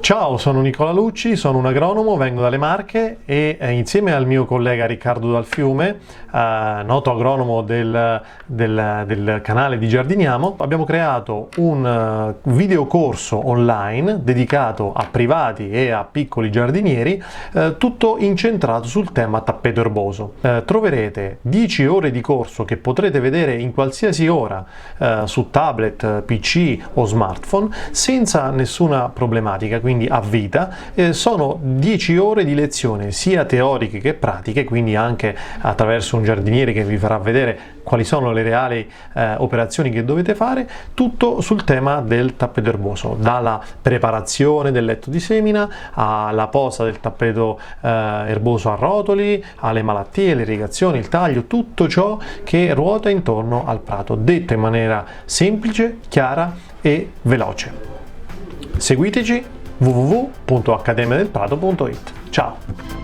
Ciao, sono Nicola Lucci, sono un agronomo, vengo dalle Marche e insieme al mio collega Riccardo Dal Fiume, noto agronomo del canale di Giardiniamo, abbiamo creato un videocorso online dedicato a privati e a piccoli giardinieri, tutto incentrato sul tema tappeto erboso. Troverete 10 ore di corso che potrete vedere in qualsiasi ora su tablet, PC o smartphone senza nessuna problematica, quindi a vita. Sono 10 ore di lezione sia teoriche che pratiche, quindi anche attraverso un giardiniere che vi farà vedere quali sono le reali operazioni che dovete fare, tutto sul tema del tappeto erboso, dalla preparazione del letto di semina alla posa del tappeto erboso a rotoli, alle malattie, le irrigazioni, il taglio, tutto ciò che ruota intorno al prato, detto in maniera semplice, chiara e veloce. Seguiteci www.accademiadelprato.it. Ciao!